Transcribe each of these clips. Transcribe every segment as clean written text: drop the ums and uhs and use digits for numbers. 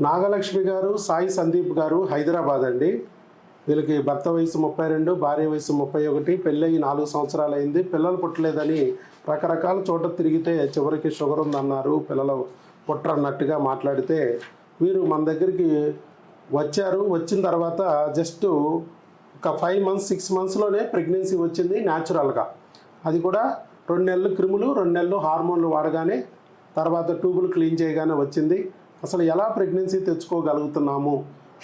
నాగలక్ష్మి గారు, సాయి సందీప్ గారు హైదరాబాద్ అండి. వీళ్ళకి భర్త వయసు 32, భార్య వయసు 31, పెళ్ళయి 4 సంవత్సరాలు అయింది. పిల్లలు పుట్టలేదని రకరకాల చోట తిరిగితే చివరికి షుగర్ ఉందన్నారు, పిల్లలు పుట్టరన్నట్టుగా మాట్లాడితే వీరు మన దగ్గరికి వచ్చారు. వచ్చిన తర్వాత జస్ట్ ఒక 5 మంత్స్ 6 మంత్స్లోనే ప్రెగ్నెన్సీ వచ్చింది న్యాచురల్గా. అది కూడా 2 నెలలు క్రిములు, 2 నెలలు హార్మోన్లు వాడగానే, తర్వాత ట్యూబులు క్లీన్ చేయగానే వచ్చింది. అసలు ఎలా ప్రెగ్నెన్సీ తెచ్చుకోగలుగుతున్నాము,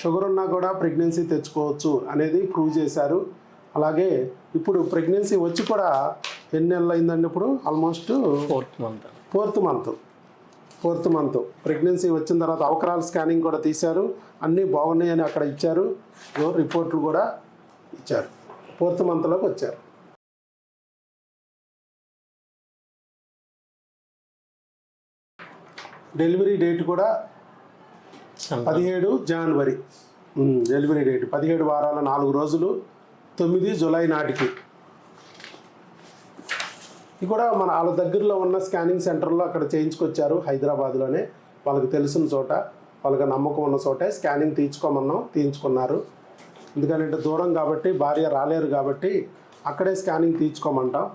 షుగర్ ఉన్నా కూడా ప్రెగ్నెన్సీ తెచ్చుకోవచ్చు అనేది ప్రూవ్ చేశారు. అలాగే ఇప్పుడు ప్రెగ్నెన్సీ వచ్చి కూడా ఎన్ని నెలలు అయిందండి? ఇప్పుడు ఆల్మోస్ట్ ఫోర్త్ మంత్ ప్రెగ్నెన్సీ వచ్చిన తర్వాత అవకరాల స్కానింగ్ కూడా తీశారు. అన్నీ బాగున్నాయని అక్కడ ఇచ్చారు, రిపోర్ట్లు కూడా ఇచ్చారు. 4th మంత్లోకి వచ్చారు. డెలివరీ డేట్ కూడా 17 జనవరి. డెలివరీ డేట్ 17 వారాల 4 రోజులు, 9 జూలై నాటికి. ఇది కూడా మన వాళ్ళ దగ్గరలో ఉన్న స్కానింగ్ సెంటర్లో అక్కడ చేయించుకొచ్చారు, హైదరాబాద్లోనే. వాళ్ళకి తెలిసిన చోట, వాళ్ళకి నమ్మకం ఉన్న చోటే స్కానింగ్ తీయించుకున్నారు. ఎందుకంటే దూరం కాబట్టి, భార్య రాలేరు కాబట్టి అక్కడే స్కానింగ్ తీయించుకోమంటాం.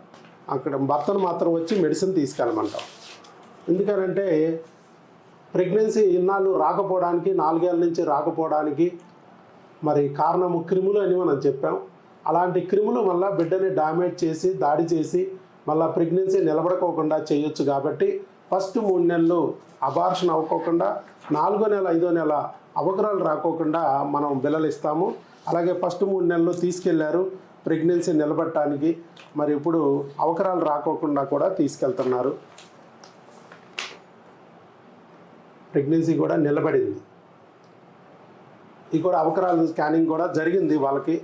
అక్కడ భర్తను మాత్రం వచ్చి మెడిసిన్ తీసుకెళ్ళమంటాం. ఎందుకనంటే ప్రెగ్నెన్సీ ఇన్నాళ్ళు రాకపోవడానికి, 4 ఏళ్ళ నుంచి రాకపోవడానికి మరి కారణము క్రిములు అని మనం చెప్పాం. అలాంటి క్రిములు మళ్ళీ బిడ్డని డ్యామేజ్ చేసి, దాడి చేసి మళ్ళీ ప్రెగ్నెన్సీ నిలబడుకోకుండా చేయొచ్చు. కాబట్టి ఫస్ట్ 3 నెలలు అబార్షన్ అవ్వకోకుండా, 4వ నెల 5వ నెల అవకరాలు రాకోకుండా మనం బిల్లలు ఇస్తాము. అలాగే ఫస్ట్ 3 నెలలు తీసుకెళ్లారు ప్రెగ్నెన్సీ నిలబడటానికి. మరి ఇప్పుడు అవకరాలు రాకోకుండా కూడా తీసుకెళ్తున్నారు. ప్రెగ్నెన్సీ కూడా నిలబడింది. ఇది కూడా అవకరాల స్కానింగ్ కూడా జరిగింది వాళ్ళకి.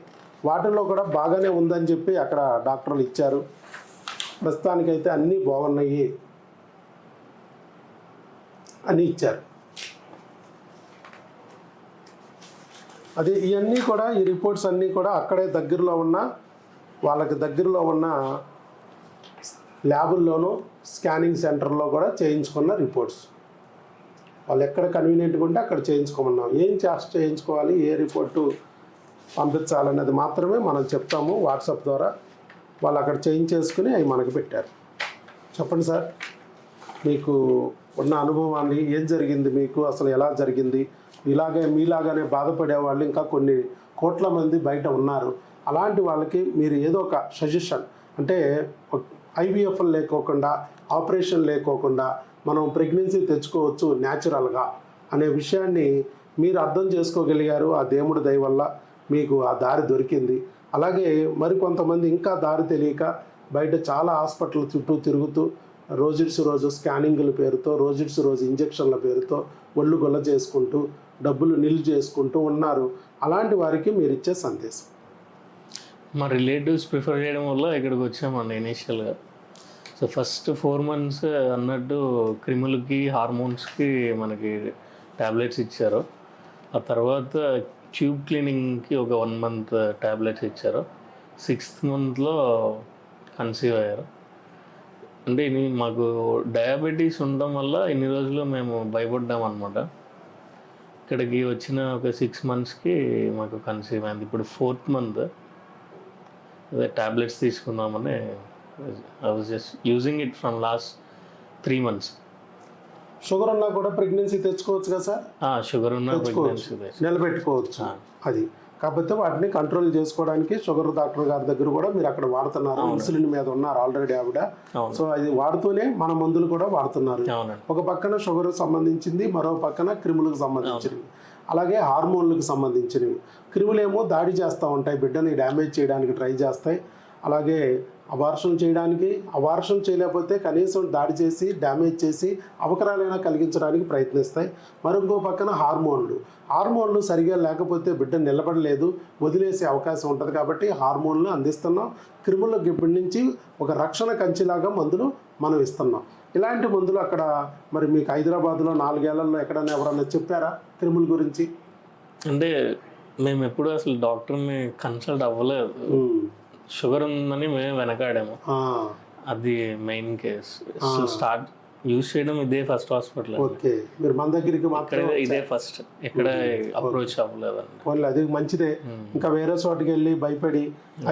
వాటిల్లో కూడా బాగానే ఉందని చెప్పి అక్కడ డాక్టర్లు ఇచ్చారు. ప్రస్తుతానికైతే అన్నీ బాగున్నాయి అని ఇచ్చారు. అది ఇవన్నీ కూడా, ఈ రిపోర్ట్స్ అన్నీ కూడా అక్కడే వాళ్ళకి దగ్గరలో ఉన్న ల్యాబుల్లోనూ, స్కానింగ్ సెంటర్లో కూడా చేయించుకున్న రిపోర్ట్స్. వాళ్ళు ఎక్కడ కన్వీనియంట్గా ఉంటే అక్కడ చేయించుకోమన్నాం. ఏం చేయించుకోవాలి, ఏ రిపోర్టు పంపించాలన్నది మాత్రమే మనం చెప్తాము వాట్సాప్ ద్వారా. వాళ్ళు అక్కడ చేయించేసుకుని అవి మనకు పెట్టారు. చెప్పండి సార్, మీకు ఉన్న అనుభవాన్ని, ఏం జరిగింది మీకు, అసలు ఎలా జరిగింది? మీలాగానే బాధపడే వాళ్ళు ఇంకా కొన్ని కోట్ల మంది బయట ఉన్నారు. అలాంటి వాళ్ళకి మీరు ఏదో ఒక సజెషన్, అంటే IVF లేకోకుండా, ఆపరేషన్ లేకోకుండా మనం ప్రెగ్నెన్సీ తెచ్చుకోవచ్చు న్యాచురల్గా అనే విషయాన్ని మీరు అర్థం చేసుకోగలిగారు. ఆ దేవుడి దయ వల్ల మీకు ఆ దారి దొరికింది. అలాగే మరికొంతమంది ఇంకా దారి తెలియక బయట చాలా హాస్పిటల్ చుట్టూ తిరుగుతూ రోజు స్కానింగ్ల పేరుతో, రోజు ఇంజక్షన్ల పేరుతో ఒళ్ళు గొల్ల చేసుకుంటూ, డబ్బులు నిల్వ చేసుకుంటూ ఉన్నారు. అలాంటి వారికి మీరు ఇచ్చే సందేశం? మా రిలేటివ్స్ ప్రిఫర్ చేయడం వల్ల ఇక్కడికి వచ్చామండి ఇనీషియల్గా. సో ఫస్ట్ 4 మంత్స్ అన్నట్టు క్రిములకి, హార్మోన్స్కి మనకి ట్యాబ్లెట్స్ ఇచ్చారు. ఆ తర్వాత ట్యూబ్ క్లీనింగ్కి ఒక 1 మంత్ ట్యాబ్లెట్స్ ఇచ్చారు. 6th మంత్లో కన్సీవ్ అయ్యారు. అంటే ఇది మాకు డయాబెటీస్ ఉండడం వల్ల ఇన్ని రోజులు మేము భయపడ్డాం అనమాట. ఇక్కడికి వచ్చిన ఒక 6 మంత్స్కి మాకు కన్సీవ్ అయింది. ఇప్పుడు 4th మంత్ అదే ట్యాబ్లెట్స్ తీసుకుందామని I was just using it from last 3 months. Sugar ఉన్నా కూడా ప్రెగ్నెన్సీ తెచ్చుకోవచ్చు కదా సార్? షుగర్ ఉన్నా నిలబెట్టుకోవచ్చు. అది కాకపోతే వాటిని కంట్రోల్ చేసుకోవడానికి షుగర్ డాక్టర్ గారి దగ్గర కూడా మీరు అక్కడ వాడుతున్నారు. ఇన్సులిన్ మీద ఉన్నారు ఆల్రెడీ ఆవిడ. సో అది వాడుతూనే మన మందులు కూడా వాడుతున్నారు. ఒక పక్కన షుగర్ సంబంధించింది, మరో పక్కన క్రిములకు సంబంధించినవి, అలాగే హార్మోన్లకు సంబంధించినవి. క్రిములేమో దాడి చేస్తూ ఉంటాయి, బిడ్డని డ్యామేజ్ చేయడానికి ట్రై చేస్తాయి. అలాగే అబార్షన్ చేయలేకపోతే కనీసం దాడి చేసి, డ్యామేజ్ చేసి, అవకరాలైనా కలిగించడానికి ప్రయత్నిస్తాయి. మరొక పక్కన హార్మోన్లు సరిగా లేకపోతే బిడ్డ నిలబడలేదు, వదిలేసే అవకాశం ఉంటుంది. కాబట్టి హార్మోన్లు అందిస్తున్నాం. క్రిముల గిబ్బడి నుంచి ఒక రక్షణ కంచిలాగా మందులు మనం ఇస్తున్నాం. ఇలాంటి మందులు అక్కడ మరి మీకు హైదరాబాద్లో 4 ఏళ్లలో ఎక్కడైనా ఎవరన్నా చెప్పారా క్రిముల గురించి? అంటే మేము ఎప్పుడు అసలు డాక్టర్ని కన్సల్ట్ అవ్వలేదు. షుగర్ ఉందని మేము వెనకాడాము. అది మెయిన్ కేస్. స్టార్ట్ యూజ్ చేయడం ఇదే ఫస్ట్ హాస్పిటల్. ఓకే, మీరు మన దగ్గరికి మాత్రం ఇదే ఫస్ట్, ఎక్కడ అప్రోచ్ అవ్వలేదండి. పోన్లే, అది మంచిదే. ఇంకా వేరే చోటుకి వెళ్ళి భయపడి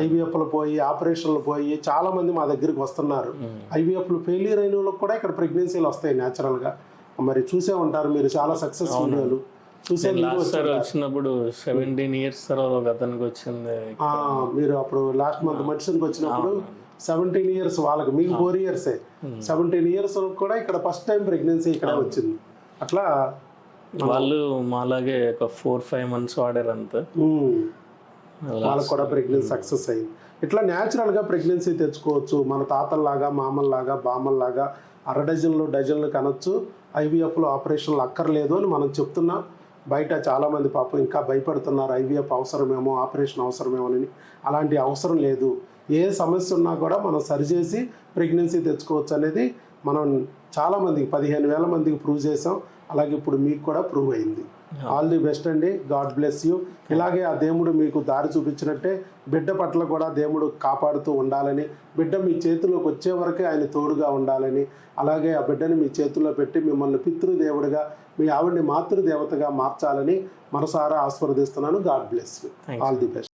ఐవీఎఫ్లు పోయి ఆపరేషన్లు పోయి చాలా మంది మా దగ్గరికి వస్తున్నారు. ఐవీఎఫ్లు ఫెయిలియర్ అయిన వాళ్ళకి కూడా ఇక్కడ ప్రెగ్నెన్సీలు వస్తాయి న్యాచురల్గా. మరి చూసే ఉంటారు మీరు చాలా సక్సెస్ వీడియోలు చూసే. లాస్ట్ సార్ వచ్చినప్పుడు 17 years తర్వాత ఒక అతనికి వచ్చింది. మీరు అప్పుడు లాస్ట్ మంత్ మెడిసిన్కి వచ్చినప్పుడు 17 years వాళ్ళకి, మీకు 4 years 17 years కూడా ఇక్కడ ఫస్ట్ టైం ప్రెగ్నెన్సీ ఇక్కడ వచ్చింది. అట్లా వాళ్ళు మాలాగే ఒక 4-5 months వాడారు అంతే, వాళ్ళకు కూడా ప్రెగ్నెన్సీ సక్సెస్ అయింది. ఇట్లా న్యాచురల్గా ప్రెగ్నెన్సీ తెచ్చుకోవచ్చు. మన తాతల్లాగా మామల్లాగా బామ్మల్లాగా డజన్లు కనొచ్చు. ఐవీఎఫ్లో ఆపరేషన్లు అక్కర్లేదు అని మనం చెప్తున్నాం. బయట చాలామంది పాపం ఇంకా భయపడుతున్నారు, ఐవీఎఫ్ అవసరమేమో, ఆపరేషన్ అవసరమేమో అని. అలాంటి అవసరం లేదు. ఏ సమస్య ఉన్నా కూడా మనం సరిచేసి ప్రెగ్నెన్సీ తెచ్చుకోవచ్చు అనేది మనం చాలామందికి 15,000 మందికి ప్రూవ్ చేసాం. అలాగే ఇప్పుడు మీకు కూడా ప్రూవ్ అయింది. ఆల్ ది బెస్ట్ అండి, గాడ్ బ్లెస్ యూ. ఇలాగే ఆ దేవుడు మీకు దారి చూపించినట్టే బిడ్డ పట్ల కూడా దేవుడు కాపాడుతూ ఉండాలని, బిడ్డ మీ చేతిలోకి వచ్చే వరకే ఆయన తోడుగా ఉండాలని, అలాగే ఆ బిడ్డని మీ చేతుల్లో పెట్టి మిమ్మల్ని పితృదేవుడిగా, మీ ఆవిడ్ని మాతృదేవతగా మార్చాలని మనసారా ఆస్వాదిస్తున్నాను. God bless you. All the best.